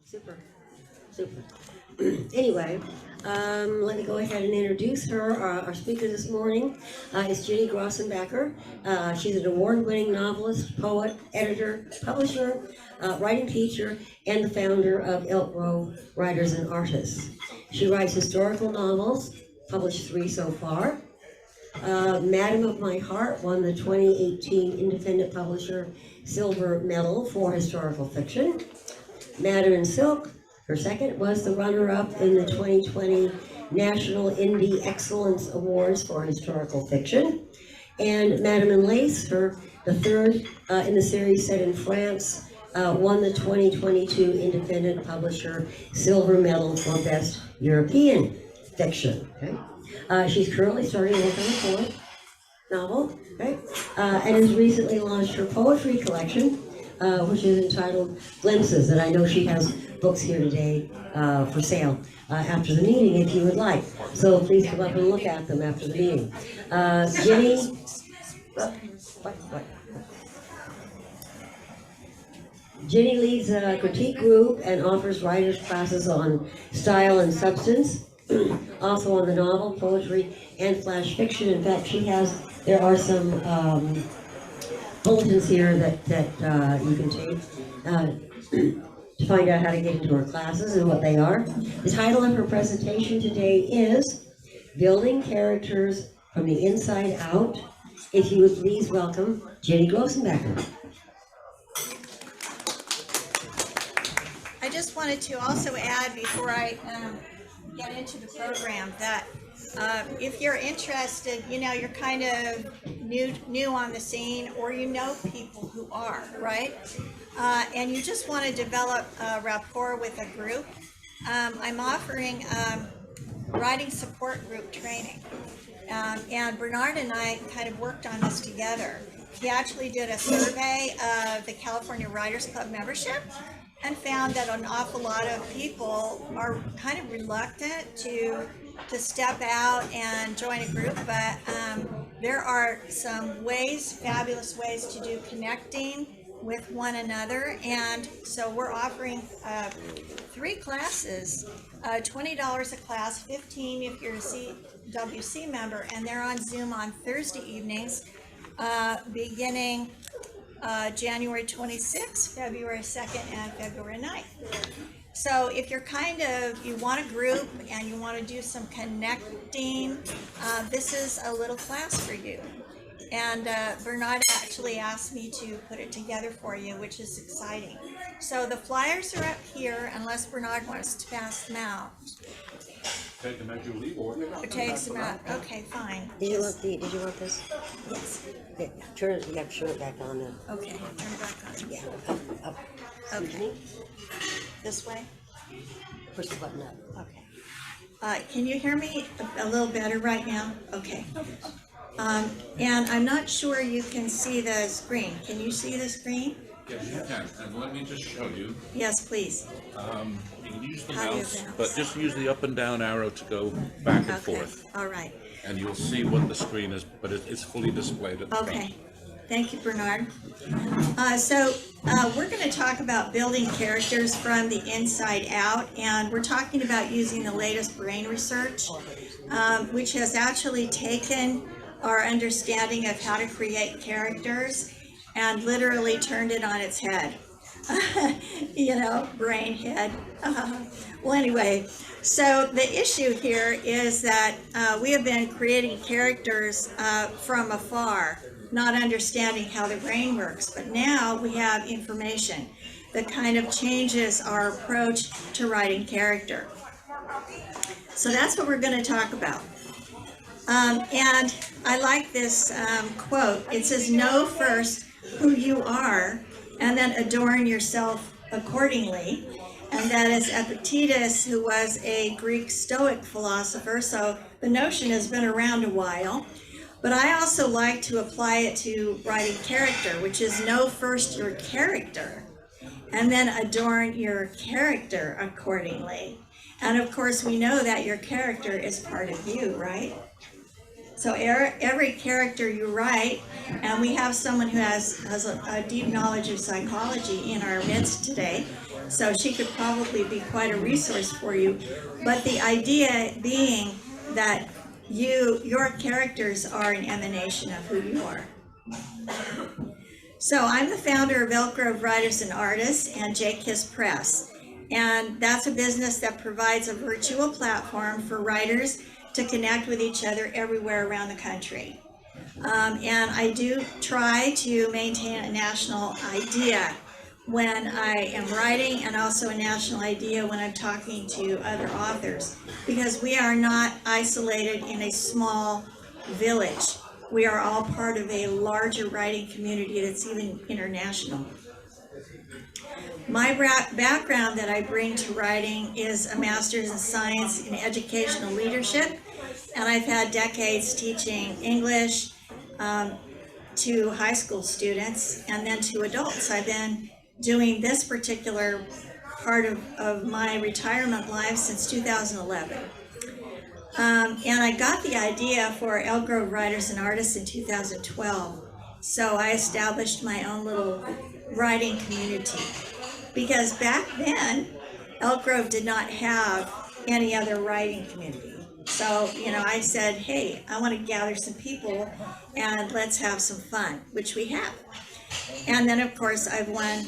Super, super. Anyway, let me go ahead and introduce her. Our speaker this morning is Gini Grossenbacher. She's an award-winning novelist, poet, editor, publisher, writing teacher, and the founder of Elk Grove Writers and Artists. She writes historical novels, published 3 so far. Madam of My Heart won the 2018 Independent Publisher Silver Medal for historical fiction. Madam in Silk, her second, was the runner-up in the 2020 National Indie Excellence Awards for historical fiction. And Madam in Lace, the third in the series set in France, won the 2022 Independent Publisher Silver Medal for Best European Fiction. Okay? She's currently starting to work on a fourth novel, okay? And has recently launched her poetry collection, which is entitled Glimpses, and I know she has books here today for sale after the meeting if you would like. So please come up and look at them after the meeting. Gini, Gini leads a critique group and offers writers classes on style and substance, also on the novel, poetry, and flash fiction. In fact, there are some bulletins here that you can take to find out how to get into her classes and what they are. The title of her presentation today is Building Characters from the Inside Out. If you would please welcome Gini Grossenbacher. I just wanted to also add before I get into the program that if you're interested, you're kind of new on the scene, or people who are, right? And you just want to develop a rapport with a group. I'm offering writing support group training. And Bernard and I kind of worked on this together. He actually did a survey of the California Writers Club membership and found that an awful lot of people are kind of reluctant to step out and join a group, but there are some fabulous ways to do connecting with one another, and so we're offering 3 classes, $20 a class, $15 if you're a CWC member, and they're on Zoom on Thursday evenings, beginning January 26th, February 2nd, and February 9th. So if you want a group and you want to do some connecting, this is a little class for you. And Bernard actually asked me to put it together for you, which is exciting. So the flyers are up here, unless Bernard wants to pass them out. Take them as you leave, or Takes them out. Okay, fine. Did you want this? Yes. Okay, you have to turn it back on then. Okay, turn it back on. Yeah, up. Okay. This way? Push the button up. Okay. Can you hear me a little better right now? Okay. And I'm not sure you can see the screen. Can you see the screen? Yes, you can. And let me just show you. Yes, please. You can use the How do you mouse, mouse? but just use the up and down arrow to go back and Okay. forth. All right. And you'll see what the screen is, but it's fully displayed at the front. Okay. Thank you, Bernard. So we're going to talk about building characters from the inside out, and we're talking about using the latest brain research, which has actually taken our understanding of how to create characters and literally turned it on its head. Brain head. Well, anyway, so the issue here is that we have been creating characters from afar, not understanding how the brain works. But now we have information that kind of changes our approach to writing character. So that's what we're going to talk about. And I like this quote. It says, "Know first who you are, and then adorn yourself accordingly." And that is Epictetus, who was a Greek Stoic philosopher. So the notion has been around a while. But I also like to apply it to writing character, which is know first your character, and then adorn your character accordingly. And of course, we know that your character is part of you, right? So every character you write, and we have someone who has a deep knowledge of psychology in our midst today, So she could probably be quite a resource for you. But the idea being that your characters are an emanation of who you are. So I'm the founder of Elk Grove Writers and Artists and J-Kiss Press. And that's a business that provides a virtual platform for writers to connect with each other everywhere around the country. And I do try to maintain a national idea when I am writing, and also a national idea when I'm talking to other authors, because we are not isolated in a small village. We are all part of a larger writing community that's even international. My background that I bring to writing is a master's in science in educational leadership, and I've had decades teaching English to high school students and then to adults. I've been doing this particular part of my retirement life since 2011. And I got the idea for Elk Grove Writers and Artists in 2012. So I established my own little writing community. Because back then, Elk Grove did not have any other writing community. So, I said, hey, I want to gather some people and let's have some fun, which we have. And then, of course, I've won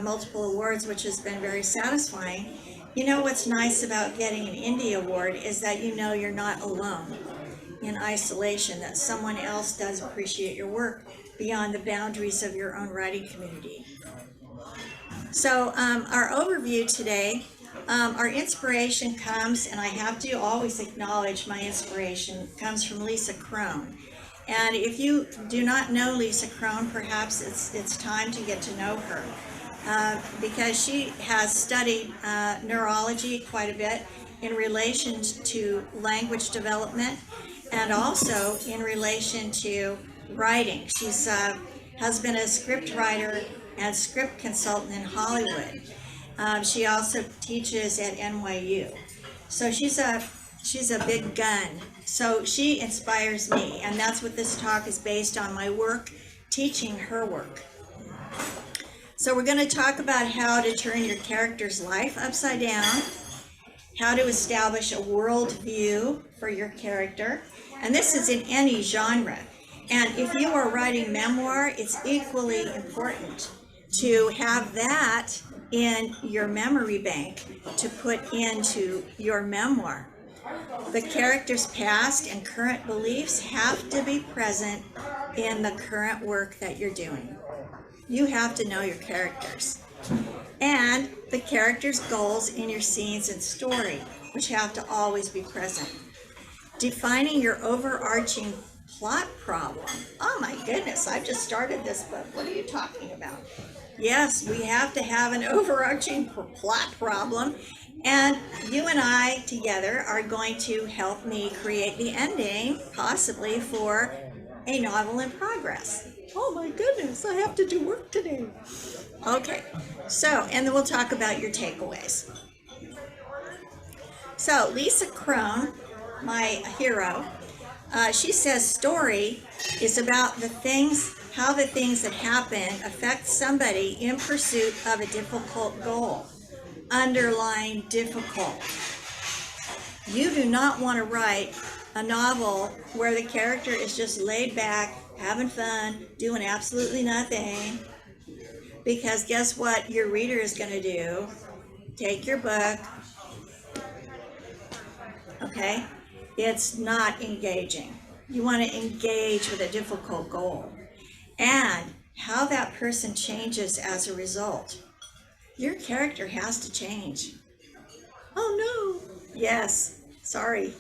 multiple awards, which has been very satisfying. What's nice about getting an Indie Award is that you're not alone in isolation, that someone else does appreciate your work beyond the boundaries of your own writing community. So our overview today, our inspiration comes, and I have to always acknowledge my inspiration, comes from Lisa Cron. And if you do not know Lisa Cron, perhaps it's time to get to know her, because she has studied neurology quite a bit in relation to language development and also in relation to writing. She's has been a script writer and script consultant in Hollywood. She also teaches at NYU. So she's a big gun. So she inspires me, and that's what this talk is based on, my work teaching her work. So we're going to talk about how to turn your character's life upside down, how to establish a worldview for your character, and this is in any genre. And if you are writing memoir, it's equally important to have that in your memory bank to put into your memoir. The character's past and current beliefs have to be present in the current work that you're doing. You have to know your characters. And the character's goals in your scenes and story, which have to always be present. Defining your overarching plot problem. Oh my goodness, I've just started this book. What are you talking about? Yes, we have to have an overarching plot problem, and you and I together are going to help me create the ending, possibly, for a novel in progress. Oh my goodness, I have to do work today. Okay, so, and then we'll talk about your takeaways. So, Lisa Cron, my hero, she says story is about how the things that happen affect somebody in pursuit of a difficult goal. Underline difficult. You do not want to write a novel where the character is just laid back, having fun, doing absolutely nothing, because guess what your reader is going to do? Take your book. Okay? It's not engaging. You want to engage with a difficult goal and how that person changes as a result. Your character has to change. Oh no. Yes, sorry.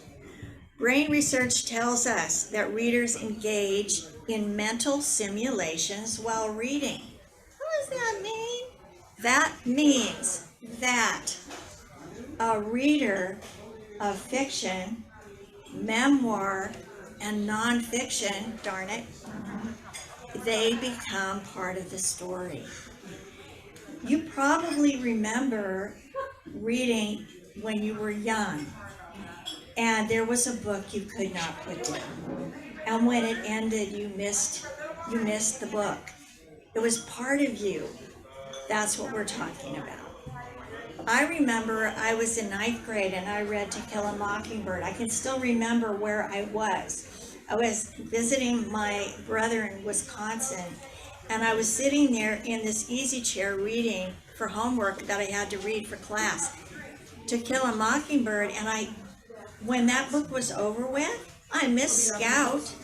Brain research tells us that readers engage in mental simulations while reading. What does that mean? That means that a reader of fiction, memoir, and nonfiction, darn it, they become part of the story. You probably remember reading when you were young, and there was a book you could not put down. And when it ended, you missed the book. It was part of you. That's what we're talking about. I remember I was in 9th grade and I read To Kill a Mockingbird. I can still remember where I was. I was visiting my brother in Wisconsin, and I was sitting there in this easy chair reading for homework that I had to read for class, To Kill a Mockingbird, and when that book was over with, I missed Scout,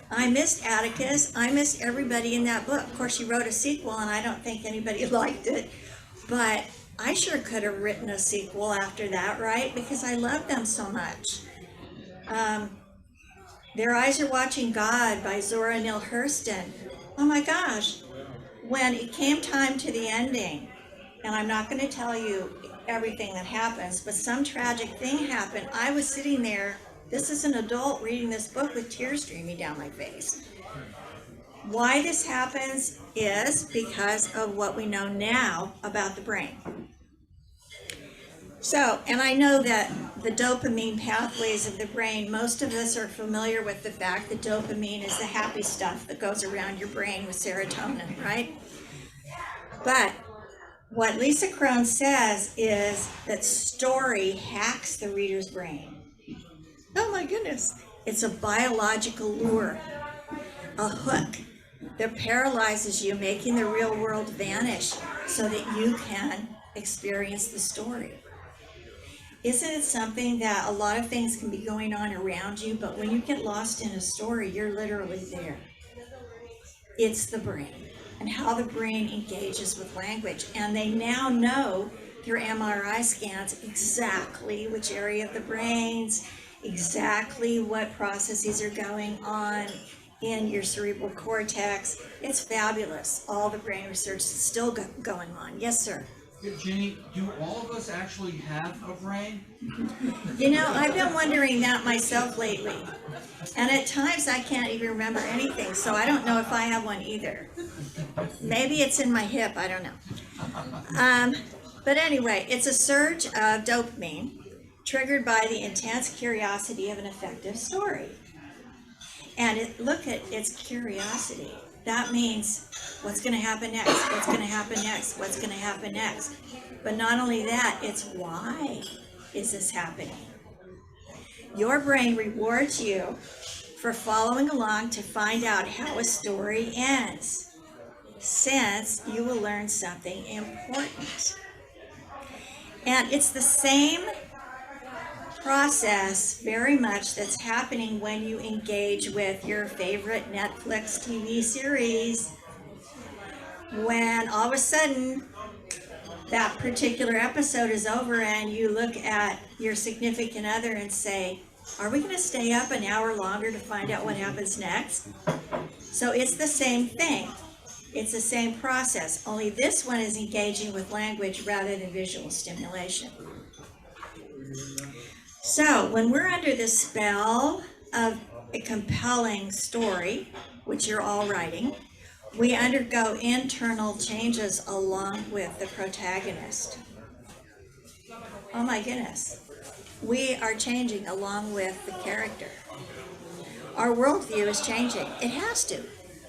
I missed Atticus, I missed everybody in that book. Of course, she wrote a sequel, and I don't think anybody liked it, but I sure could have written a sequel after that, right? Because I love them so much. Their Eyes Are Watching God by Zora Neale Hurston. Oh my gosh. When it came time to the ending, and I'm not going to tell you everything that happens, but some tragic thing happened. I was sitting there, this is an adult reading this book with tears streaming down my face. Why this happens is because of what we know now about the brain. So, and I know that the dopamine pathways of the brain, most of us are familiar with the fact that dopamine is the happy stuff that goes around your brain with serotonin, right? But what Lisa Cron says is that story hacks the reader's brain. Oh my goodness. It's a biological lure, a hook that paralyzes you, making the real world vanish so that you can experience the story. Isn't it something that a lot of things can be going on around you, but when you get lost in a story, you're literally there? It's the brain and how the brain engages with language. And they now know through MRI scans exactly which area of the brains, exactly what processes are going on in your cerebral cortex. It's fabulous. All the brain research is still going on. Yes, sir. Ginny, do all of us actually have a brain? You know, I've been wondering that myself lately. And at times I can't even remember anything, so I don't know if I have one either. Maybe it's in my hip, I don't know. But anyway, it's a surge of dopamine triggered by the intense curiosity of an effective story. And look at its curiosity. That means what's going to happen next, what's going to happen next, what's going to happen next. But not only that, it's why is this happening? Your brain rewards you for following along to find out how a story ends, since you will learn something important. And it's the same process very much that's happening when you engage with your favorite Netflix TV series. When all of a sudden that particular episode is over and you look at your significant other and say, are we going to stay up an hour longer to find out what happens next? So it's the same thing. It's the same process, only this one is engaging with language rather than visual stimulation. So when we're under the spell of a compelling story, which you're all writing, we undergo internal changes along with the protagonist. Oh my goodness. We are changing along with the character. Our worldview is changing. It has to.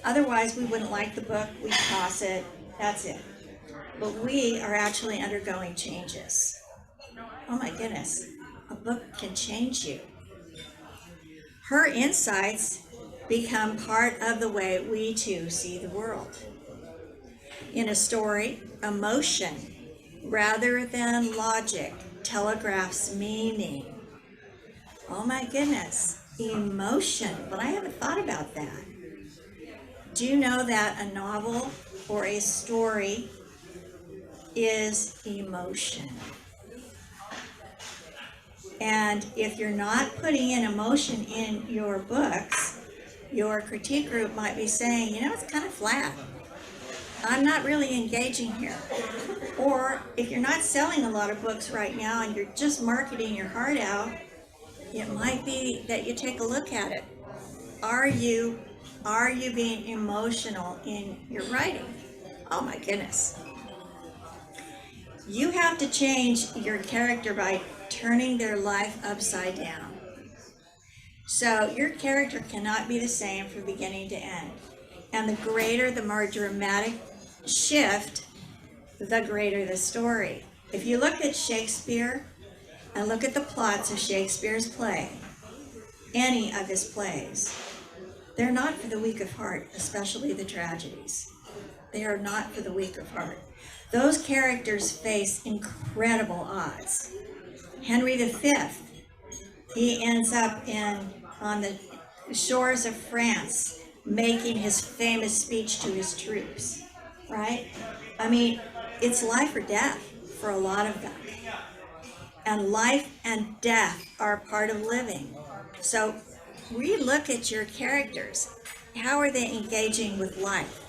Otherwise, we wouldn't like the book, we'd toss it, that's it. But we are actually undergoing changes. Oh my goodness. A book can change you. Her insights become part of the way we too see the world. In a story, emotion rather than logic telegraphs meaning. Oh my goodness, emotion. But I haven't thought about that. Do you know that a novel or a story is emotion? And if you're not putting in emotion in your books, your critique group might be saying, you know, it's kind of flat. I'm not really engaging here. Or if you're not selling a lot of books right now and you're just marketing your heart out, it might be that you take a look at it. Are you being emotional in your writing? Oh my goodness. You have to change your character by turning their life upside down. So your character cannot be the same from beginning to end. And the greater, the more dramatic shift, the greater the story. If you look at Shakespeare and look at the plots of Shakespeare's play, any of his plays, they're not for the weak of heart, especially the tragedies. They are not for the weak of heart. Those characters face incredible odds. Henry V, he ends up on the shores of France making his famous speech to his troops, right? I mean, it's life or death for a lot of them. And life and death are part of living. So relook at your characters. How are they engaging with life?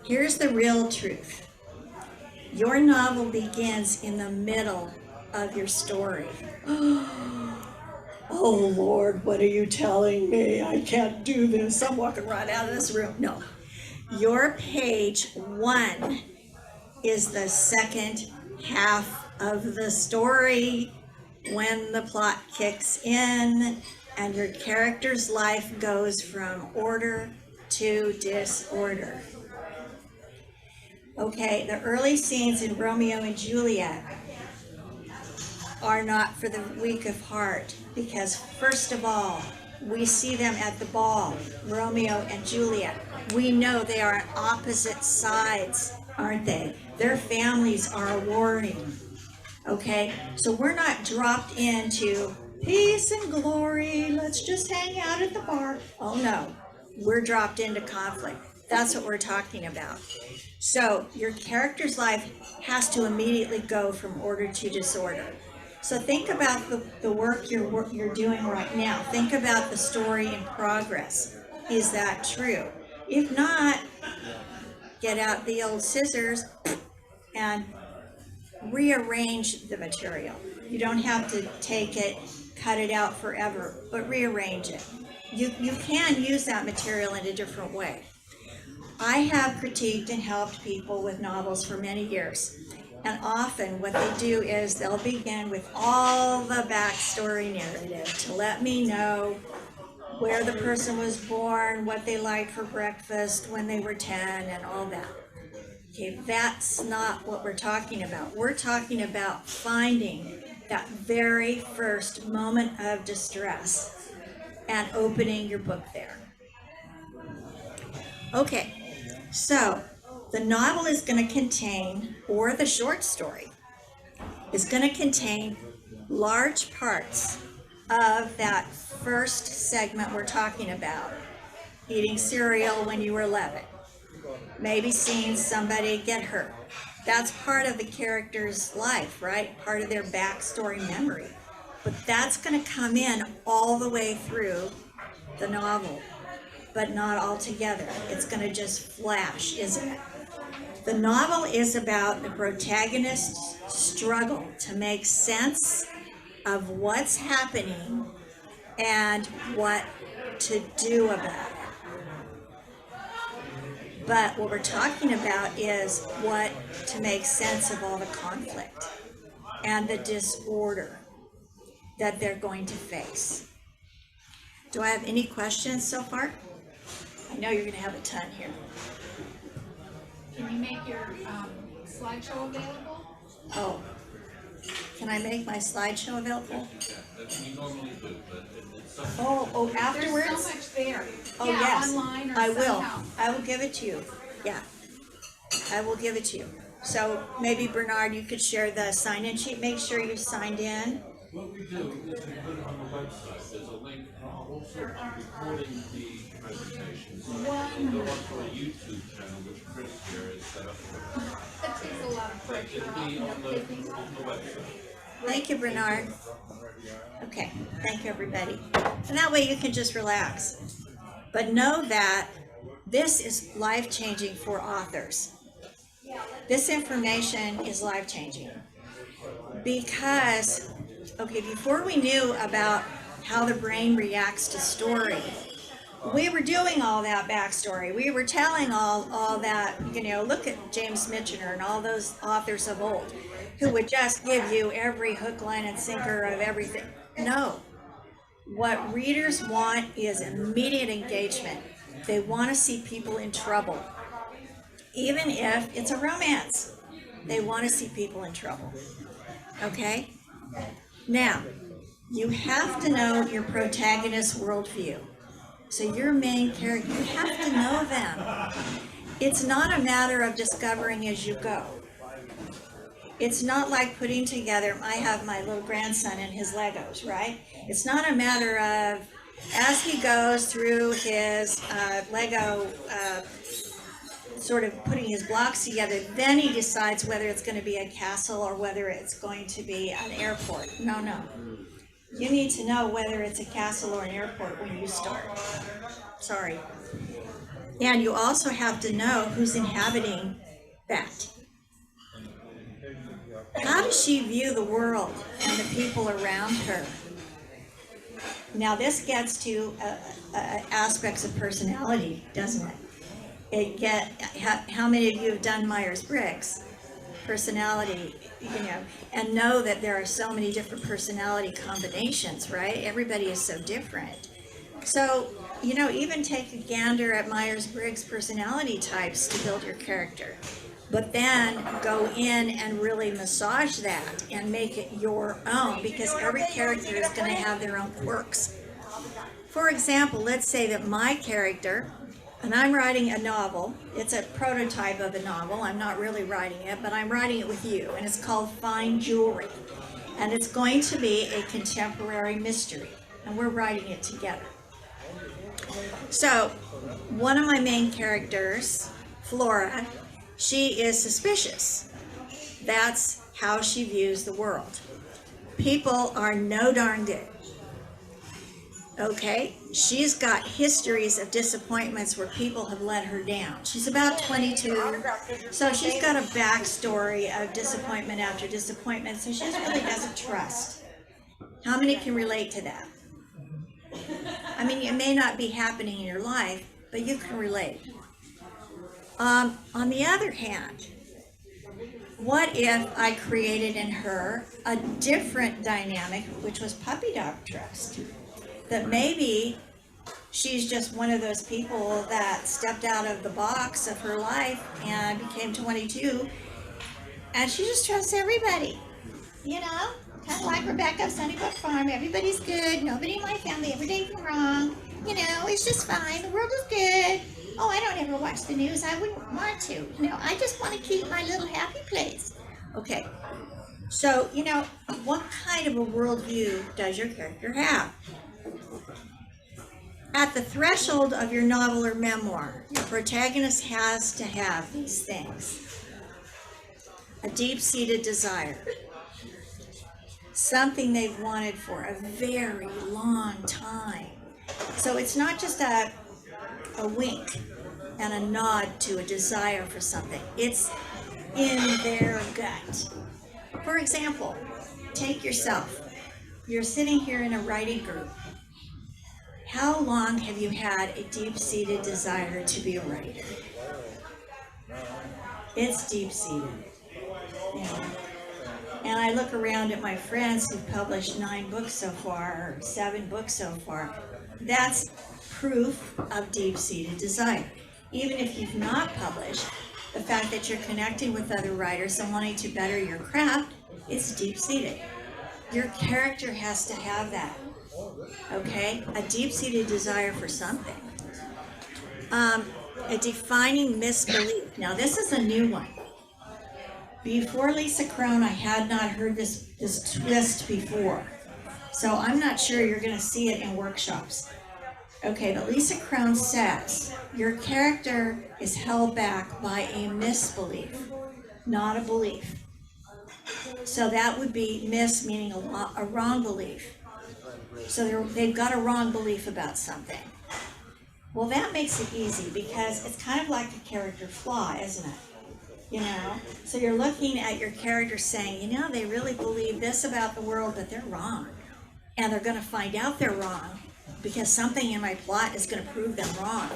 Here's the real truth. Your novel begins in the middle of your story. Oh Lord, what are you telling me? I can't do this. I'm walking right out of this room. No. Your page 1 is the second half of the story when the plot kicks in and your character's life goes from order to disorder. Okay, the early scenes in Romeo and Juliet are not for the weak of heart because, first of all, we see them at the ball, Romeo and Juliet. We know they are on opposite sides, aren't they? Their families are warring, okay? So we're not dropped into peace and glory, let's just hang out at the bar. Oh no, we're dropped into conflict. That's what we're talking about. So your character's life has to immediately go from order to disorder. So think about the work you're doing right now. Think about the story in progress. Is that true? If not, get out the old scissors and rearrange the material. You don't have to take it, cut it out forever, but rearrange it. You can use that material in a different way. I have critiqued and helped people with novels for many years. And often what they do is they'll begin with all the backstory narrative to let me know where the person was born, what they liked for breakfast when they were 10, and all that. Okay, that's not what we're talking about. We're talking about finding that very first moment of distress and opening your book there. Okay, so the novel is going to contain, or the short story, is going to contain large parts of that first segment we're talking about. Eating cereal when you were 11. Maybe seeing somebody get hurt. That's part of the character's life, right? Part of their backstory memory. But that's going to come in all the way through the novel, but not all together. It's going to just flash, isn't it? The novel is about the protagonist's struggle to make sense of what's happening and what to do about it. But what we're talking about is what to make sense of all the conflict and the disorder that they're going to face. Do I have any questions so far? I know you're going to have a ton here. Can you make your slideshow available? Oh, can I make my slideshow available? You normally do, but it's Oh, afterwards? There's so much there. Oh, Yeah, yes. online or I will. somehow. I will give it to you. Yeah. I will give it to you. So maybe Bernard, you could share the sign-in sheet. Make sure you signed in. What we do is we put it on the website. There's a link also recording the presentations. One. Go onto a YouTube channel, which Chris here is set up for. That takes a lot of pressure It'll off, be you know, on the taking website. Thank you, Bernard. Okay, thank you, everybody. And that way you can just relax. But know that this is life-changing for authors. This information is life-changing. Because, okay, before we knew about how the brain reacts to story, we were doing all that backstory. We were telling all that, you know, look at James Michener and all those authors of old who would just give you every hook, line, and sinker of everything. No. What readers want is immediate engagement. They want to see people in trouble, even if it's a romance. They want to see people in trouble. Okay? Now, you have to know your protagonist's worldview. So your main character, you have to know them. It's not a matter of discovering as you go. It's not like putting together, I have my little grandson and his Legos, right? It's not a matter of, as he goes through his Lego, sort of putting his blocks together, then he decides whether it's going to be a castle or whether it's going to be an airport. No, no. You need to know whether it's a castle or an airport when you start. Sorry. And you also have to know who's inhabiting that. How does she view the world and the people around her? Now this gets to aspects of personality, doesn't it? How many of you have done Myers-Briggs? Personality, and know that there are so many different personality combinations, right? Everybody is so different. So, even take a gander at Myers-Briggs personality types to build your character. But then go in and really massage that and make it your own, because every character is going to have their own quirks. For example, let's say that my character, and I'm writing a novel, it's a prototype of a novel, I'm not really writing it, but I'm writing it with you, and it's called Fine Jewelry. And it's going to be a contemporary mystery, and we're writing it together. So, one of my main characters, Flora, she is suspicious. That's how she views the world. People are no darn good. Okay? She's got histories of disappointments where people have let her down. She's about 22, so she's got a backstory of disappointment after disappointment, so she just really doesn't trust. How many can relate to that? I mean, it may not be happening in your life, but you can relate. On the other hand, what if I created in her a different dynamic, which was puppy dog trust? That maybe she's just one of those people that stepped out of the box of her life and became 22, and she just trusts everybody, kind of like Rebecca of Sunnybrook Farm. Everybody's good, nobody in my family ever did anything wrong, it's just fine, the world is good. Oh, I don't ever watch the news, I wouldn't want to, I just want to keep my little happy place. Okay, so, what kind of a worldview does your character have? At the threshold of your novel or memoir, your protagonist has to have these things. A deep-seated desire. Something they've wanted for a very long time. So it's not just a wink and a nod to a desire for something. It's in their gut. For example, take yourself. You're sitting here in a writing group. How long have you had a deep-seated desire to be a writer? It's deep-seated. And I look around at my friends who've published 9 books so far, or 7 books so far. That's proof of deep-seated desire. Even if you've not published, the fact that you're connecting with other writers and wanting to better your craft is deep-seated. Your character has to have that. Okay, a deep-seated desire for something. A defining misbelief. Now this is a new one. Before Lisa Cron, I had not heard this twist before. So I'm not sure you're going to see it in workshops. Okay, but Lisa Cron says, your character is held back by a misbelief, not a belief. So that would be mis, meaning a wrong belief. So they've got a wrong belief about something. Well, that makes it easy because it's kind of like a character flaw, isn't it? So you're looking at your character saying, they really believe this about the world, but they're wrong. And they're going to find out they're wrong because something in my plot is going to prove them wrong.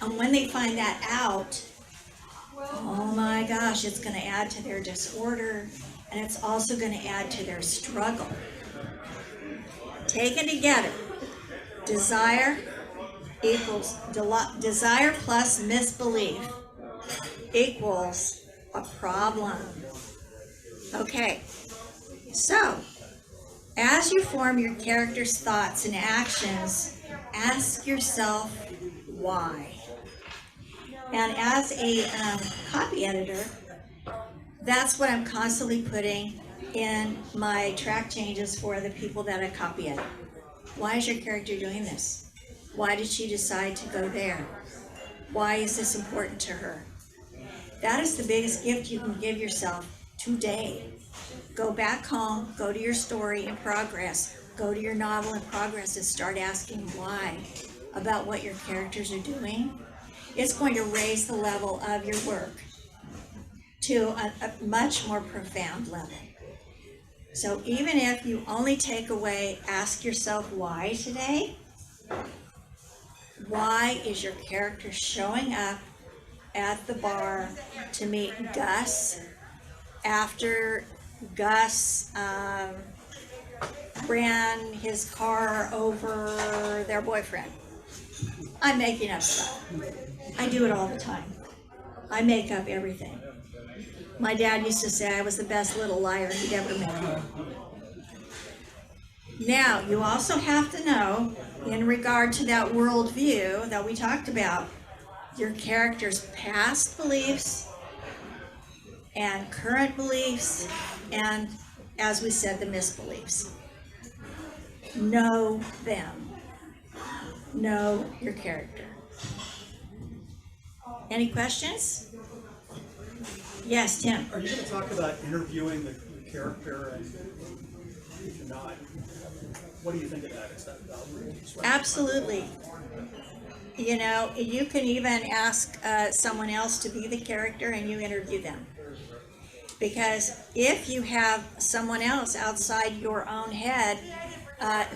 And when they find that out, oh my gosh, it's going to add to their disorder, and it's also going to add to their struggle. Taken together, desire equals desire plus misbelief equals a problem. Okay, so as you form your character's thoughts and actions, ask yourself why. And as a copy editor, that's what I'm constantly putting in my track changes for the people that I copy edit. Why is your character doing this? Why did she decide to go there? Why is this important to her? That is the biggest gift you can give yourself today. Go back home, go to your story in progress, go to your novel in progress and start asking why about what your characters are doing. It's going to raise the level of your work to a much more profound level. So even if you only take away, ask yourself why today. Why is your character showing up at the bar to meet Gus after Gus ran his car over their boyfriend? I'm making up stuff. I do it all the time. I make up everything. My dad used to say I was the best little liar he'd ever met. Now, you also have to know, in regard to that worldview that we talked about, your character's past beliefs and current beliefs, and, as we said, the misbeliefs. Know them. Know your character. Any questions? Yes, Tim. Are you going to talk about interviewing the character and not? What do you think of that? Is that Absolutely. You know, you can even ask someone else to be the character and you interview them. Because if you have someone else outside your own head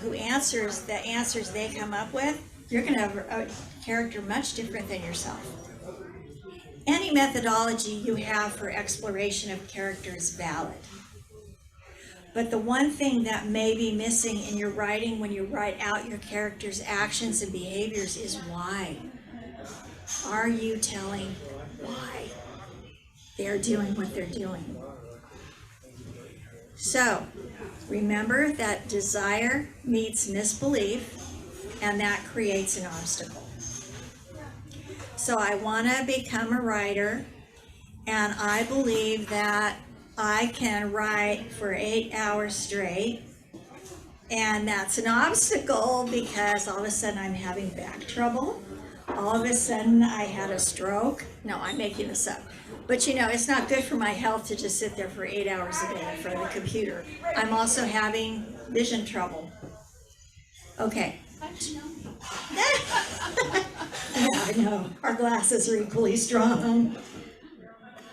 who answers the answers they come up with, you're going to have a character much different than yourself. Any methodology you have for exploration of character is valid. But the one thing that may be missing in your writing when you write out your character's actions and behaviors is why. Are you telling why they're doing what they're doing? So, remember that desire meets misbelief, and that creates an obstacle. So I want to become a writer, and I believe that I can write for 8 hours straight, and that's an obstacle because all of a sudden I'm having back trouble. All of a sudden I had a stroke. No, I'm making this up. But you know, it's not good for my health to just sit there for 8 hours a day in front of the computer. I'm also having vision trouble. Okay. Yeah, I know. Our glasses are equally strong.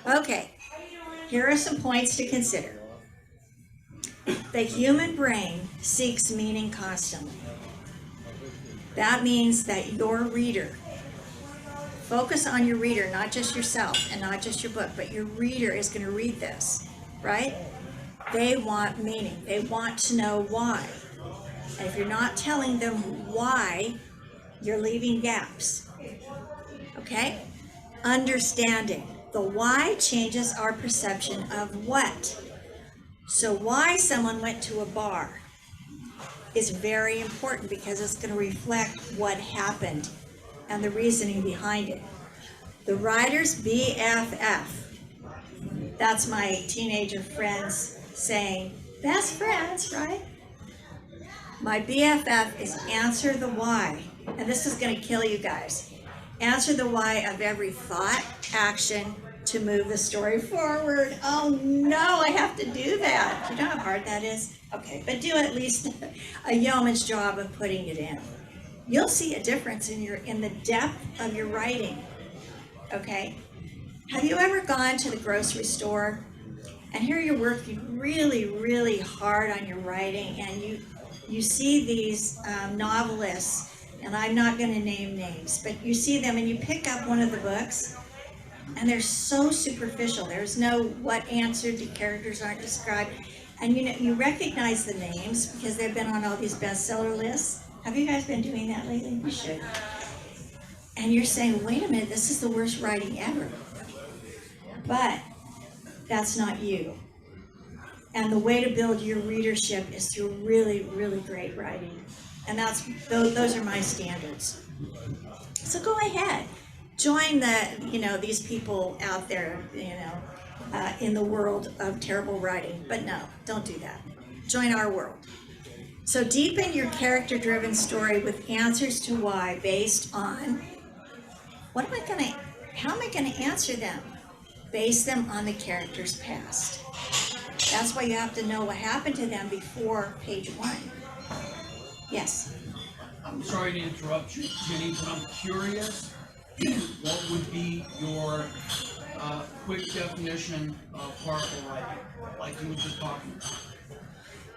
Okay. Here are some points to consider. The human brain seeks meaning constantly. That means that your reader, focus on your reader, not just yourself and not just your book, but your reader is going to read this, right? They want meaning. They want to know why. And if you're not telling them why, you're leaving gaps. Okay? Understanding. The why changes our perception of what. So why someone went to a bar is very important because it's going to reflect what happened and the reasoning behind it. The writer's BFF. That's my teenager friends saying, best friends, right? My BFF is answer the why. And this is going to kill you guys. Answer the why of every thought, action, to move the story forward. Oh no, I have to do that. You know how hard that is? Okay, but do at least a yeoman's job of putting it in. You'll see a difference in the depth of your writing. Okay? Have you ever gone to the grocery store and here you're working really, really hard on your writing and you see these novelists, and I'm not going to name names, but you see them and you pick up one of the books and they're so superficial. There's no what answered, the characters aren't described. And you know, you recognize the names because they've been on all these bestseller lists. Have you guys been doing that lately? You should. And you're saying, wait a minute, this is the worst writing ever. But that's not you. And the way to build your readership is through really, really great writing. And those are my standards. So go ahead, join these people out there, in the world of terrible writing. But no, don't do that. Join our world. So deepen your character-driven story with answers to why based on how am I gonna answer them? Base them on the character's past. That's why you have to know what happened to them before page 1. Yes. I'm sorry to interrupt you, Ginny, but I'm curious, what would be your quick definition of horrible writing, like you were just talking about?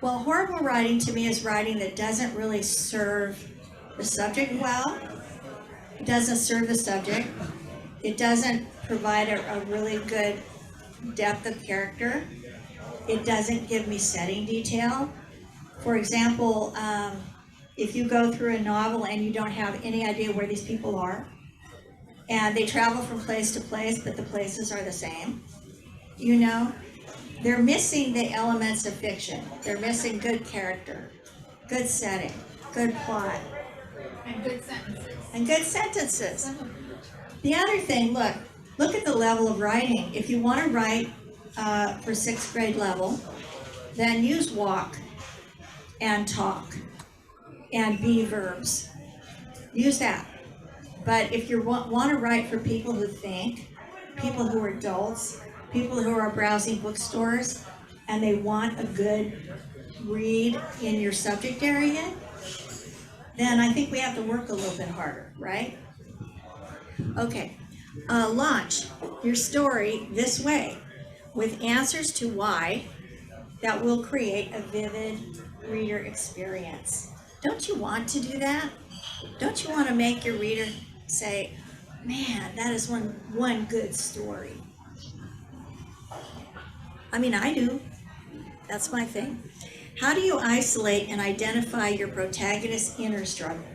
Well, horrible writing to me is writing that doesn't really serve the subject well. It doesn't serve the subject. It doesn't provide a really good depth of character. It doesn't give me setting detail. For example, if you go through a novel and you don't have any idea where these people are, and they travel from place to place, but the places are the same, they're missing the elements of fiction. They're missing good character, good setting, good plot, And good sentences. and good sentences. The other thing, look at the level of writing. If you want to write for 6th grade level, then use walk and talk and be verbs. Use that. But if you want to write for people who think, people who are adults, people who are browsing bookstores, and they want a good read in your subject area, then I think we have to work a little bit harder, right? Okay, launch your story this way with answers to why that will create a vivid reader experience. Don't you want to do that? Don't you want to make your reader say, man, that is one good story? I mean, I do. That's my thing. How do you isolate and identify your protagonist's inner struggle?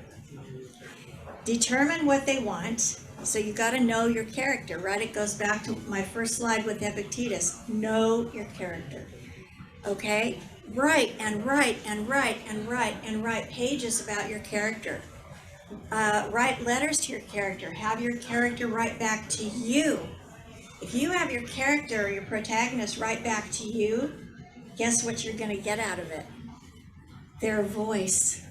Determine what they want. So you got to know your character, right? It goes back to my first slide with Epictetus. Know your character. Okay? Write and write and write and write and write pages about your character. Write letters to your character. Have your character write back to you. If you have your character, your protagonist, write back to you, guess what you're going to get out of it? Their voice.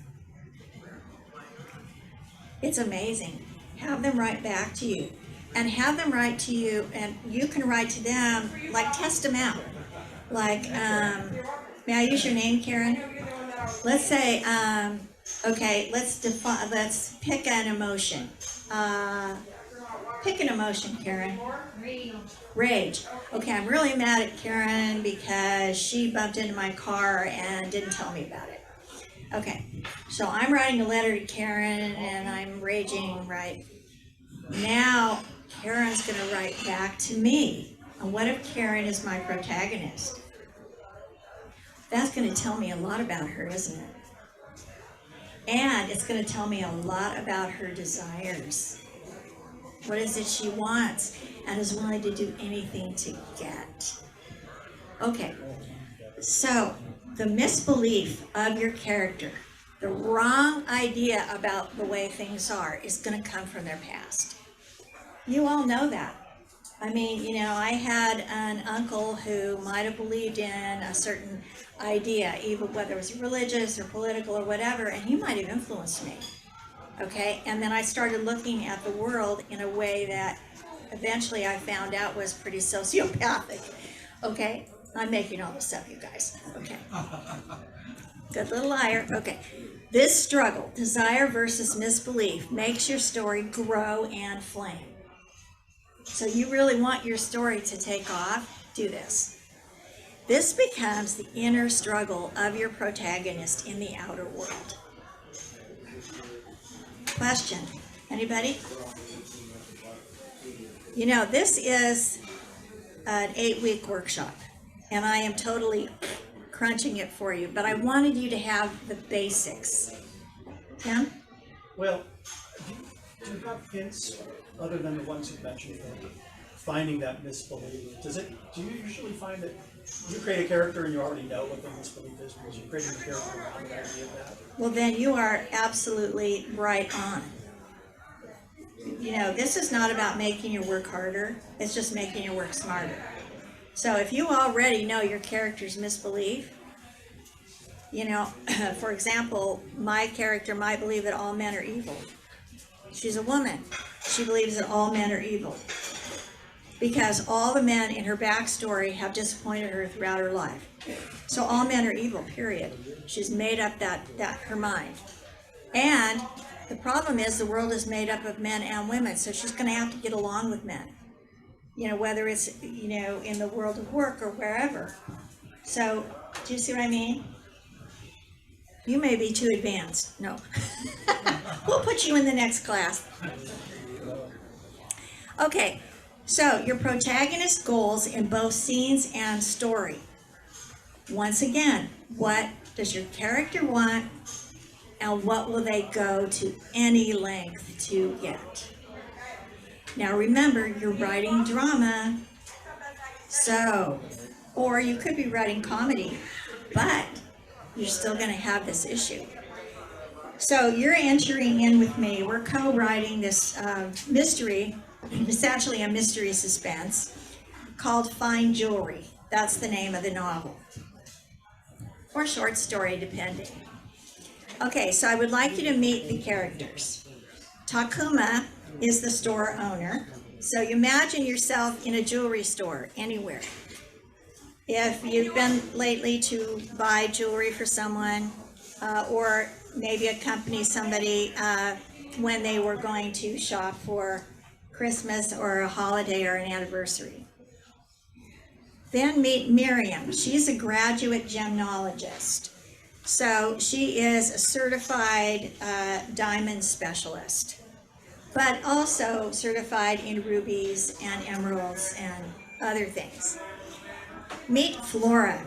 It's amazing. Have them write back to you. And have them write to you, and you can write to them, like test them out. Like, may I use your name, Karen? Let's say, okay, let's pick an emotion. Pick an emotion, Karen. Rage. Okay, I'm really mad at Karen because she bumped into my car and didn't tell me about it. Okay, so I'm writing a letter to Karen and I'm raging, right? Now, Karen's gonna write back to me. And what if Karen is my protagonist? That's gonna tell me a lot about her, isn't it? And it's gonna tell me a lot about her desires. What is it she wants and is willing to do anything to get? Okay, so the misbelief of your character, the wrong idea about the way things are, is going to come from their past. You all know that. I mean, I had an uncle who might have believed in a certain idea, even whether it was religious or political or whatever, and he might have influenced me. Okay, and then I started looking at the world in a way that eventually I found out was pretty sociopathic. Okay, I'm making all this up, you guys. Okay, good little liar. Okay, this struggle, desire versus misbelief, makes your story grow and flame. So you really want your story to take off? Do this. This becomes the inner struggle of your protagonist in the outer world. Question, anybody? This is an 8-week workshop, and I am totally crunching it for you, but I wanted you to have the basics. Tim? Well, do you have hints other than the ones you mentioned finding that misbelief? Do you usually find that you create a character and you already know what the misbelief is because you're creating a character around the idea of that? Well, then you are absolutely right on. You know, this is not about making your work harder, it's just making your work smarter. So if you already know your character's misbelief, you know, for example, my character might believe that all men are evil. She's a woman. She believes that all men are evil because all the men in her backstory have disappointed her throughout her life. So all men are evil, period. She's made up that her mind. And the problem is the world is made up of men and women, so she's going to have to get along with men. You know, whether it's, you know, in the world of work or wherever. So, do you see what I mean? You may be too advanced. No. We'll put you in the next class. Okay, so your protagonist goals in both scenes and story. Once again, what does your character want and what will they go to any length to get? Now remember, you're writing drama, so, or you could be writing comedy, but you're still going to have this issue. So you're entering in with me. We're co-writing this mystery. It's actually a mystery suspense called Fine Jewelry. That's the name of the novel. Or short story, depending. Okay, so I would like you to meet the characters. Takuma is the store owner. So you imagine yourself in a jewelry store anywhere. If you've been lately to buy jewelry for someone, or maybe accompany somebody when they were going to shop for Christmas or a holiday or an anniversary. Then meet Miriam. She's a graduate gemologist. So she is a certified diamond specialist, but also certified in rubies and emeralds and other things. Meet Flora.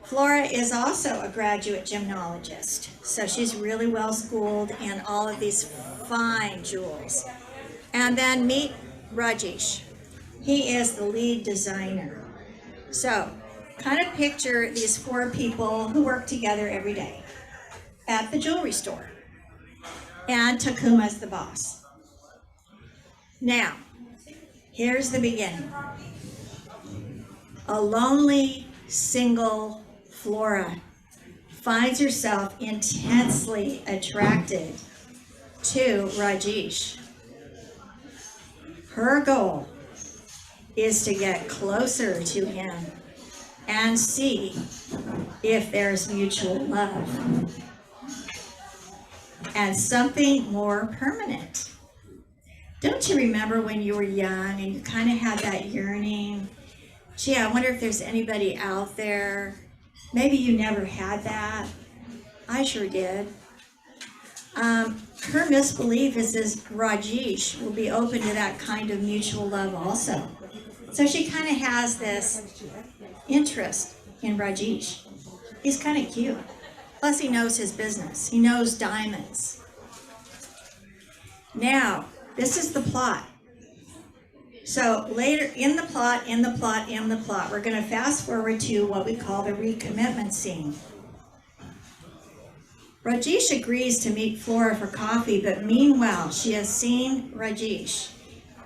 Flora is also a graduate gemologist, so she's really well schooled in all of these fine jewels. And then meet Rajesh. He is the lead designer. So, kind of picture these four people who work together every day at the jewelry store. And Takuma's the boss. Now, here's the beginning. A lonely, single Flora finds herself intensely attracted to Rajesh. Her goal is to get closer to him and see if there's mutual love and something more permanent. Don't you remember when you were young and you kind of had that yearning? Gee, I wonder if there's anybody out there. Maybe you never had that. I sure did. Her misbelief is Rajesh will be open to that kind of mutual love also. So she kind of has this interest in Rajesh. He's kind of cute. Plus he knows his business. He knows diamonds. Now, this is the plot. So later in the plot, we're going to fast forward to what we call the recommitment scene. Rajesh agrees to meet Flora for coffee, but meanwhile, she has seen Rajesh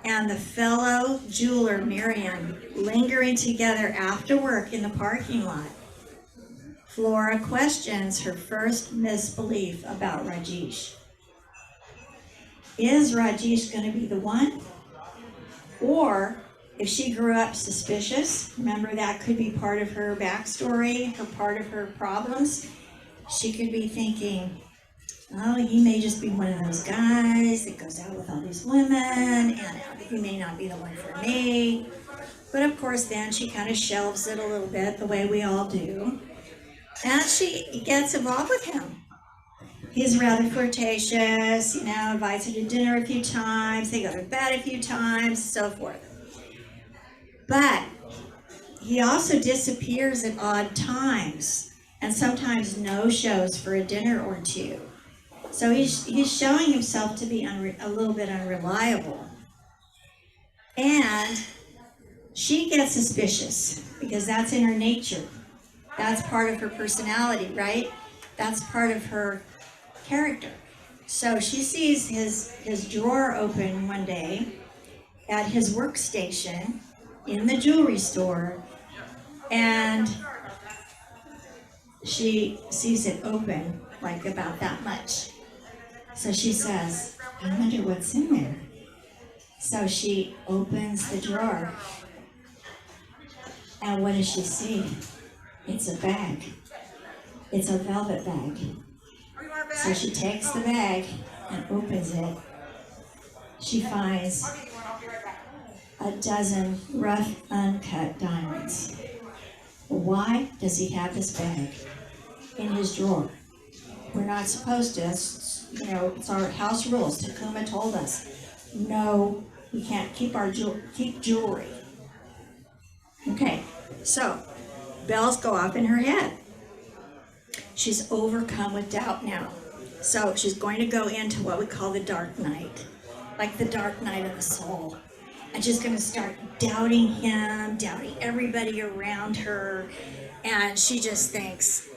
and the fellow jeweler Miriam lingering together after work in the parking lot. Flora questions her first misbelief about Rajesh. Is Rajesh going to be the one? Or if she grew up suspicious, remember that could be part of her backstory, part of her problems. She could be thinking, oh, he may just be one of those guys that goes out with all these women, and he may not be the one for me. But of course, then she kind of shelves it a little bit, the way we all do. And she gets involved with him. He's rather flirtatious, invites her to dinner a few times, they go to bed a few times, so forth. But he also disappears at odd times, and sometimes no-shows for a dinner or two. So he's showing himself to be a little bit unreliable. And she gets suspicious because that's in her nature. That's part of her personality, right? That's part of her character. So she sees his drawer open one day at his workstation in the jewelry store, and she sees it open like about that much. So she says, I wonder what's in there. So she opens the drawer, and what does she see? It's a bag. It's a velvet bag. So she takes the bag and opens it. She finds a dozen rough, uncut diamonds. Why does he have this bag in his drawer? We're not supposed to, it's our house rules. Takuma told us, no, we can't keep jewelry. Okay, so bells go off in her head. She's overcome with doubt now. So she's going to go into what we call the dark night, like the dark night of the soul. And she's going to start doubting him, doubting everybody around her. And she just thinks,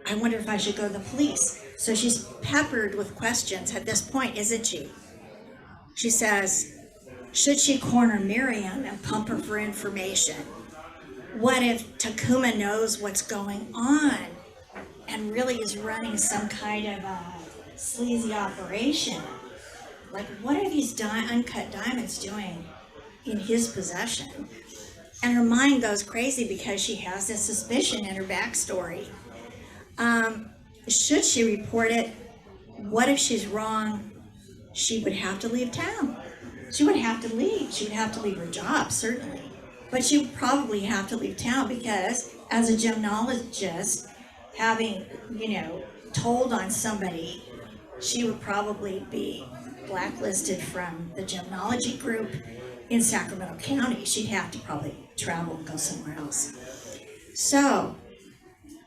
I wonder if I should go to the police. So she's peppered with questions at this point, isn't she? She says, should she corner Miriam and pump her for information? What if Takuma knows what's going on and really is running some kind of a sleazy operation? Like, what are these uncut diamonds doing in his possession? And her mind goes crazy because she has this suspicion in her backstory. Should she report it? What if she's wrong? She would have to leave town. She would have to leave. She would have to leave her job, certainly. But she would probably have to leave town because as a gemologist, having, told on somebody, she would probably be blacklisted from the gemology group in Sacramento County. She'd have to probably travel and go somewhere else. So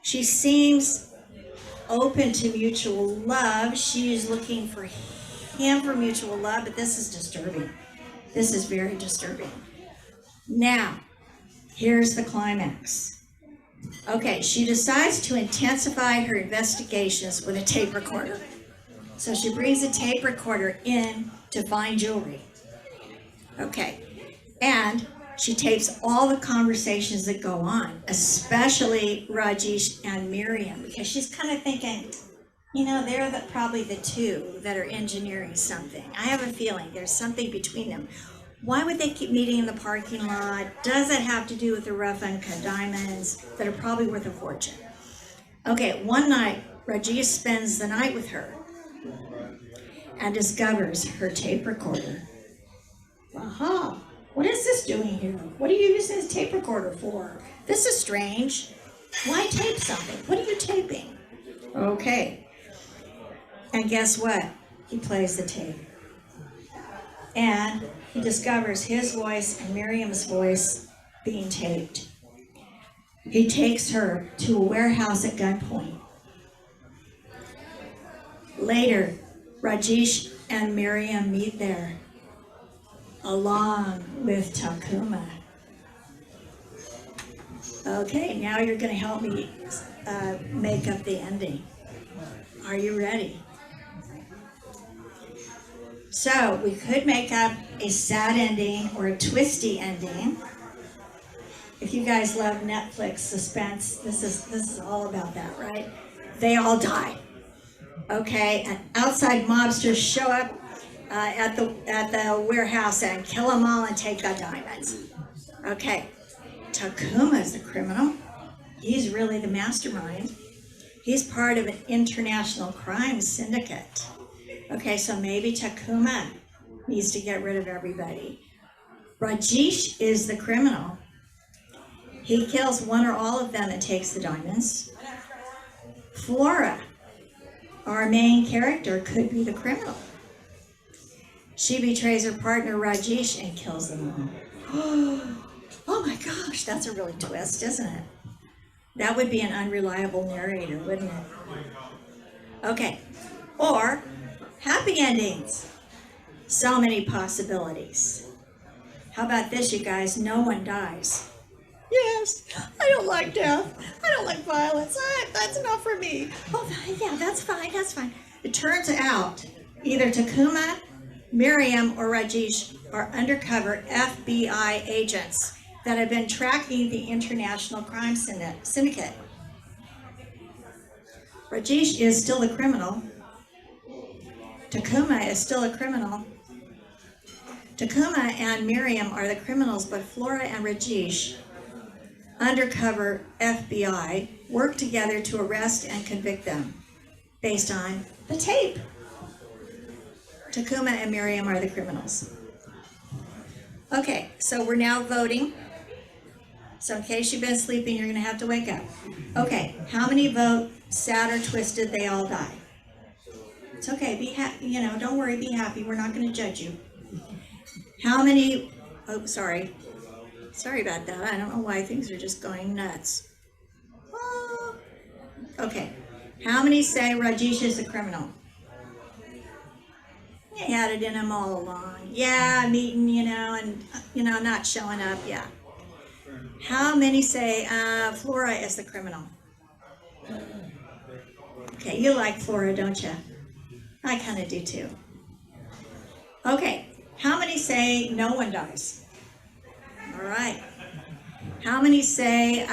she seems open to mutual love. She is looking for him for mutual love, but this is disturbing. This is very disturbing. Now, here's the climax. Okay, she decides to intensify her investigations with a tape recorder. So she brings a tape recorder in to find jewelry. Okay, and she tapes all the conversations that go on, especially Rajesh and Miriam, because she's kind of thinking, they're probably the two that are engineering something. I have a feeling there's something between them. Why would they keep meeting in the parking lot? Does it have to do with the rough uncut diamonds that are probably worth a fortune? Okay, one night, Rajesh spends the night with her and discovers her tape recorder. Aha, what is this doing here? What are you using this tape recorder for? This is strange. Why tape something? What are you taping? Okay, and guess what? He plays the tape. And he discovers his voice and Miriam's voice being taped. He takes her to a warehouse at gunpoint. Later, Rajesh and Miriam meet there, along with Takuma. Okay, now you're going to help me make up the ending. Are you ready? So we could make up a sad ending or a twisty ending. If you guys love Netflix suspense, this is all about that, right? They all die. Okay, and outside mobsters show up at the warehouse and kill them all and take the diamonds. Okay, Takuma is the criminal. He's really the mastermind. He's part of an international crime syndicate. Okay, so maybe Takuma needs to get rid of everybody. Rajesh is the criminal. He kills one or all of them and takes the diamonds. Flora, our main character, could be the criminal. She betrays her partner Rajesh and kills them all. Oh my gosh, that's a really twist, isn't it? That would be an unreliable narrator, wouldn't it? Okay, or happy endings. So many possibilities. How about this, you guys? No one dies. Yes, I don't like death. I don't like violence. That's not for me. Oh, yeah, that's fine. That's fine. It turns out either Takuma, Miriam, or Rajesh are undercover FBI agents that have been tracking the international crime syndicate. Rajesh is still a criminal. Takuma is still a criminal. Takuma and Miriam are the criminals, but Flora and Rajesh, undercover FBI, work together to arrest and convict them based on the tape. Takuma and Miriam are the criminals. Okay, so we're now voting. So in case you've been sleeping, you're gonna have to wake up. Okay, how many vote sad or twisted they all die? It's okay, be happy, don't worry, be happy, we're not gonna judge you. How many, sorry about that, I don't know why things are just going nuts. Oh. Okay, how many say Rajesh is a criminal? He had it in him all along. Yeah, I'm eating, and, not showing up, yeah. How many say Flora is the criminal? Okay, you like Flora, don't you? I kind of do too. Okay, how many say no one dies? All right. How many say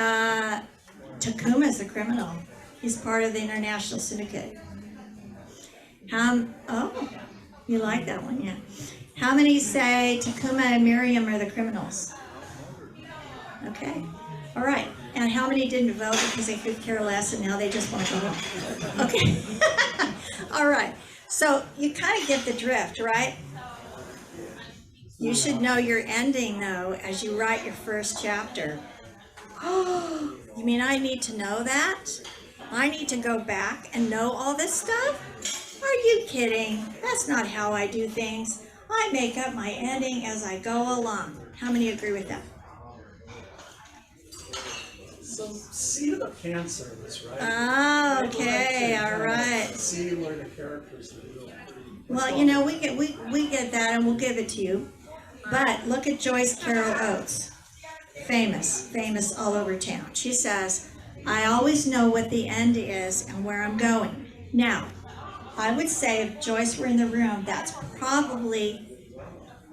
Takuma is the criminal? He's part of the international syndicate. Oh, you like that one, yeah. How many say Takuma and Miriam are the criminals? Okay, all right. And how many didn't vote because they could care less and now they just want to go home? Okay, all right. So you kind of get the drift, right? You should know your ending, though, as you write your first chapter. Oh, you mean I need to know that? I need to go back and know all this stuff? Are you kidding? That's not how I do things. I make up my ending as I go along. How many agree with that? So see the fan service, right? Oh, okay, all right. See where the characters are. Well, we get that and we'll give it to you. But look at Joyce Carol Oates. Famous all over town. She says, I always know what the end is and where I'm going. Now, I would say if Joyce were in the room, that's probably,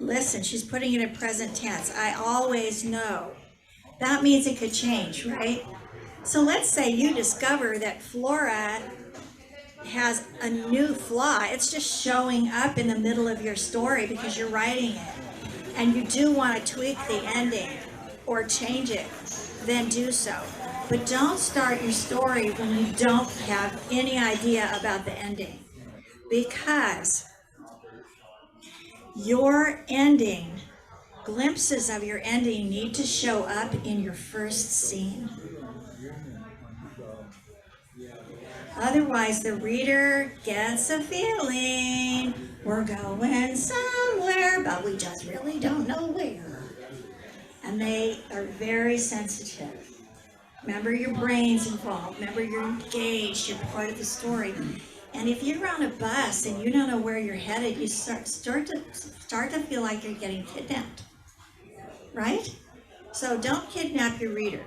listen, she's putting it in present tense. I always know. That means it could change, right? So let's say you discover that Flora has a new flaw. It's just showing up in the middle of your story because you're writing it. And you do want to tweak the ending or change it, then do so. But don't start your story when you don't have any idea about the ending. Because your ending, glimpses of your ending need to show up in your first scene. Otherwise, the reader gets a feeling we're going somewhere, but we just really don't know where. And they are very sensitive. Remember, your brain's involved. Remember, you're engaged. You're part of the story. And if you're on a bus and you don't know where you're headed, you start to feel like you're getting kidnapped, right? So don't kidnap your reader.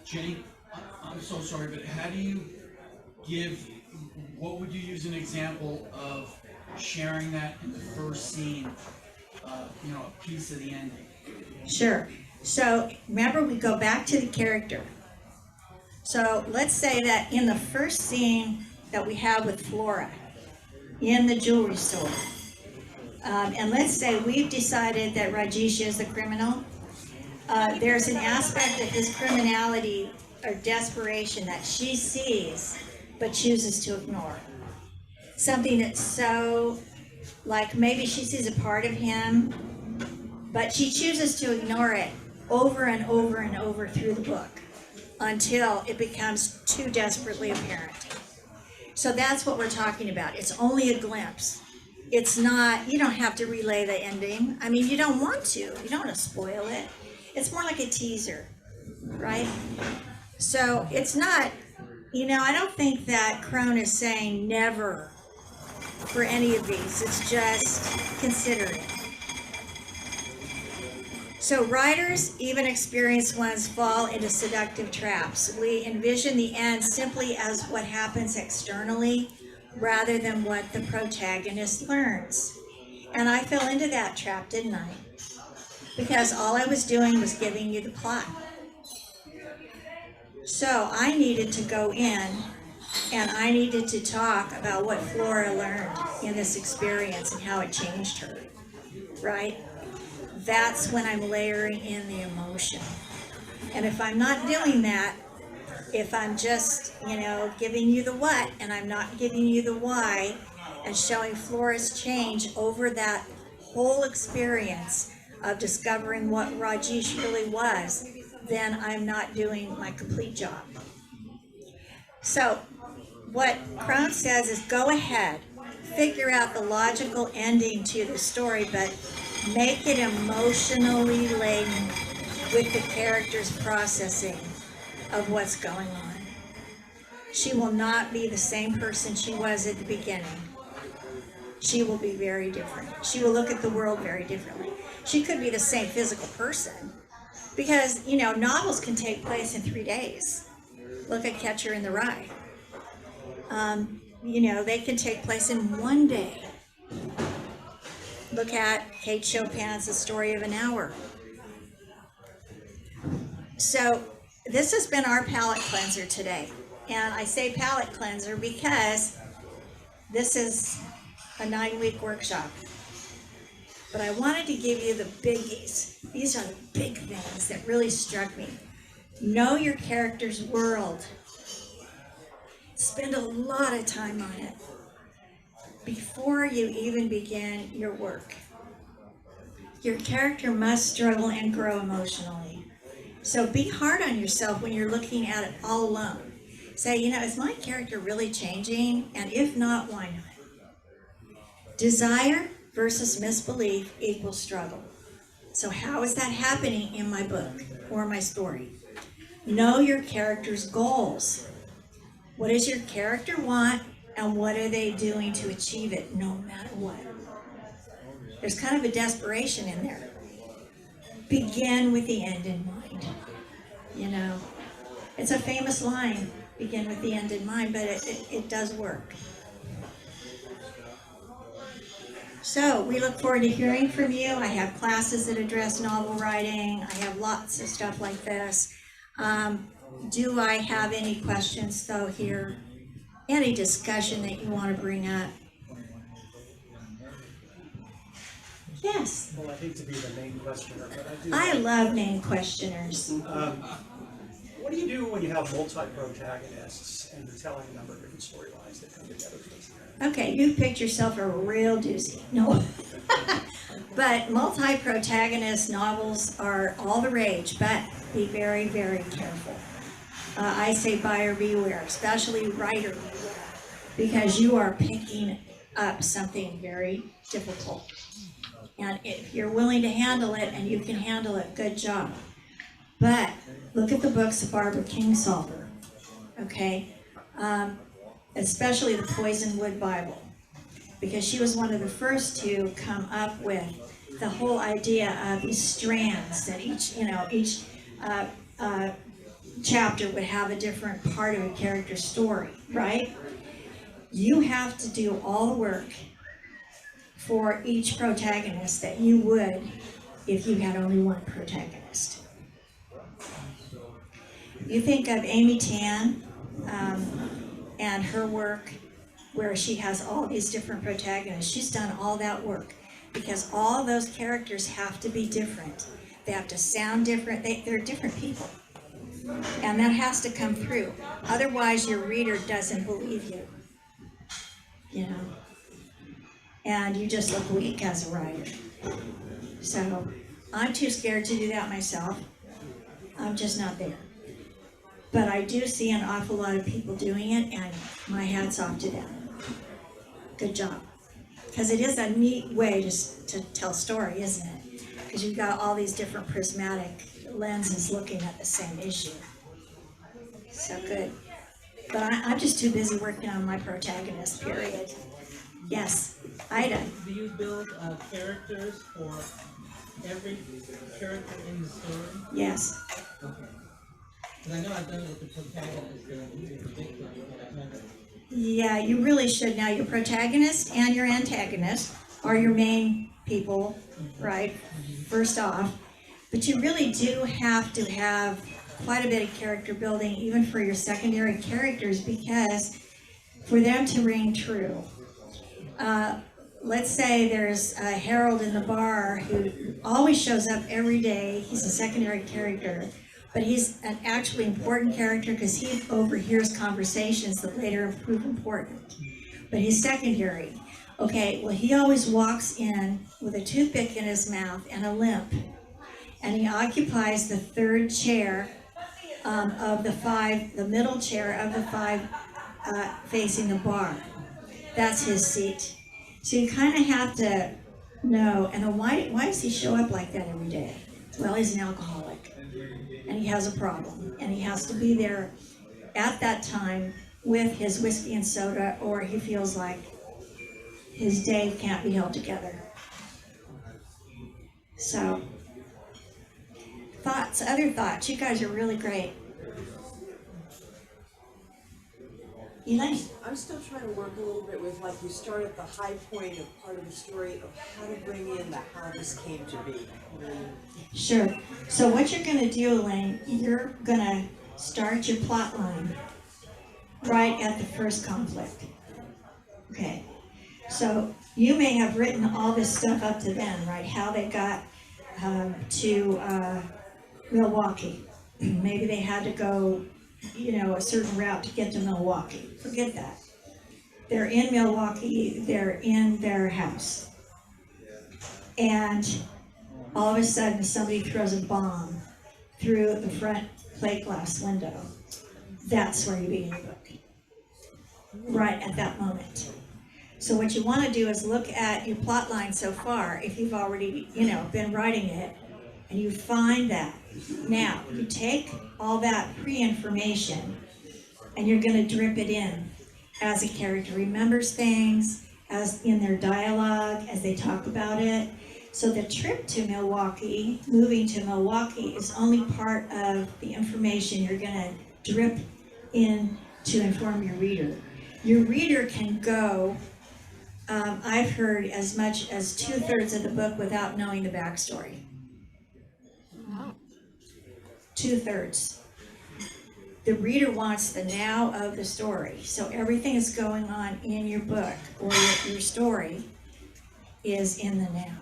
Jenny, I'm so sorry, but how do you what would you use an example of sharing that in the first scene, a piece of the ending? Sure. So remember, we go back to the character. So let's say that in the first scene that we have with Flora in the jewelry store, and let's say we've decided that Rajesh is the criminal, there's an aspect of his criminality or desperation that she sees but chooses to ignore. Something that's so, like maybe she sees a part of him, but she chooses to ignore it over and over and over through the book until it becomes too desperately apparent. So that's what we're talking about. It's only a glimpse. It's not, you don't have to relay the ending. I mean, you don't want to. You don't want to spoil it. It's more like a teaser, right? So it's not, I don't think that Cron is saying never for any of these. It's just consider it. So writers, even experienced ones, fall into seductive traps. We envision the end simply as what happens externally rather than what the protagonist learns. And I fell into that trap, didn't I? Because all I was doing was giving you the plot. So I needed to go in and I needed to talk about what Flora learned in this experience and how it changed her, right? That's when I'm layering in the emotion. And if I'm not doing that, if I'm just, giving you the what and I'm not giving you the why and showing Flora's change over that whole experience of discovering what Rajesh really was, then I'm not doing my complete job. So what Cron says is go ahead, figure out the logical ending to the story, but make it emotionally laden with the character's processing of what's going on. She will not be the same person she was at the beginning. She will be very different. She will look at the world very differently. She could be the same physical person because, novels can take place in 3 days. Look at Catcher in the Rye. They can take place in 1 day. Look at Kate Chopin's The Story of an Hour. So this has been our palate cleanser today. And I say palate cleanser because this is a 9-week workshop. But I wanted to give you the biggies. These are the big things that really struck me. Know your character's world. Spend a lot of time on it before you even begin your work. Your character must struggle and grow emotionally. So be hard on yourself when you're looking at it all alone. Say, is my character really changing? And if not, why not? Desire versus misbelief equals struggle. So how is that happening in my book or my story? Know your character's goals. What does your character want and what are they doing to achieve it no matter what? There's kind of a desperation in there. Begin with the end in mind. It's a famous line, begin with the end in mind, but it does work. So we look forward to hearing from you. I have classes that address novel writing. I have lots of stuff like this. Do I have any questions though here? Any discussion that you want to bring up? Yes. Well, I hate to be the main questioner, but I do. I love name questioners. What do you do when you have multi-protagonists and you're telling a number of different storylines that come together for this? Okay, you've picked yourself a real doozy. No. But multi-protagonist novels are all the rage, but be very, very careful. I say buyer beware, especially writer beware, because you are picking up something very difficult. And if you're willing to handle it and you can handle it, good job. But look at the books of Barbara Kingsolver, okay? Especially the Poison Wood Bible, because she was one of the first to come up with the whole idea of these strands that each chapter would have a different part of a character's story, right? You have to do all the work for each protagonist that you would if you had only one protagonist. You think of Amy Tan and her work where she has all these different protagonists. She's done all that work because all those characters have to be different. They have to sound different. They're different people. And that has to come through. Otherwise, your reader doesn't believe you. And you just look weak as a writer. So I'm too scared to do that myself. I'm just not there. But I do see an awful lot of people doing it, and my hat's off to them. Good job. Because it is a neat way to tell a story, isn't it? Because you've got all these different prismatic lenses looking at the same issue. So good. But I'm just too busy working on my protagonist, period. Yes? Ida. Do you build characters for every character in the story? Yes. Okay. Because I know I've done it with the protagonist in the victim, but I haven't. Yeah, you really should. Now, your protagonist and your antagonist are your main people, right? First off. But you really do have to have quite a bit of character building, even for your secondary characters, because for them to ring true. Let's say there's a Harold in the bar who always shows up every day. He's a secondary character, but he's an actually important character because he overhears conversations that later prove important. But he's secondary. Okay, well, he always walks in with a toothpick in his mouth and a limp, and he occupies the third chair of the five, the middle chair of the five facing the bar. That's his seat. So you kind of have to know, and then why does he show up like that every day? Well, he's an alcoholic, and he has a problem, and he has to be there at that time with his whiskey and soda, or he feels like his day can't be held together. So, other thoughts, you guys are really great. Elaine? I'm still trying to work a little bit with, like, you start at the high point of part of the story of how to bring in the how this came to be. Sure. So what you're going to do, Elaine, you're going to start your plot line right at the first conflict. Okay. So you may have written all this stuff up to then, right? How they got to Milwaukee. Maybe they had to go, a certain route to get to Milwaukee. Forget that. They're in Milwaukee, they're in their house. And all of a sudden somebody throws a bomb through the front plate glass window. That's where you begin your book. Right at that moment. So what you want to do is look at your plot line so far, if you've already, been writing it, and you find that. Now, you take all that pre-information and you're going to drip it in as a character remembers things, as in their dialogue, as they talk about it. So the trip to Milwaukee, moving to Milwaukee, is only part of the information you're going to drip in to inform your reader. Your reader can go, I've heard, as much as 2/3 of the book without knowing the backstory. 2/3. The reader wants the now of the story. So everything that's going on in your book or your story is in the now.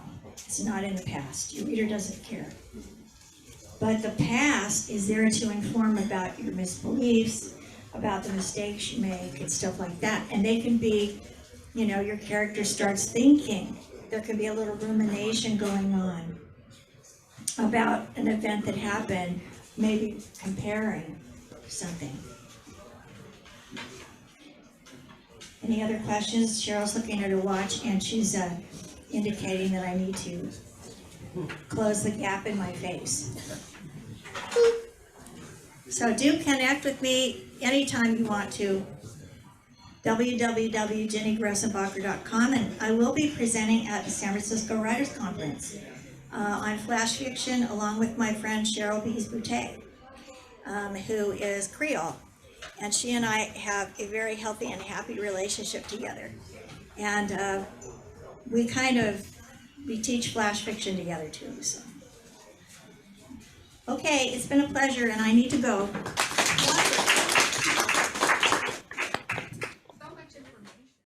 It's not in the past. Your reader doesn't care. But the past is there to inform about your misbeliefs, about the mistakes you make and stuff like that. And they can be, your character starts thinking. There can be a little rumination going on about an event that happened, maybe comparing something. Any other questions? Cheryl's looking at her watch and she's indicating that I need to close the gap in my face. So do connect with me anytime you want to. www.ginigrossenbacher.com, and I will be presenting at the San Francisco Writers Conference on flash fiction along with my friend Cheryl Bees-Boutte, who is Creole. And she and I have a very healthy and happy relationship together. And we teach flash fiction together too. So. Okay, it's been a pleasure and I need to go.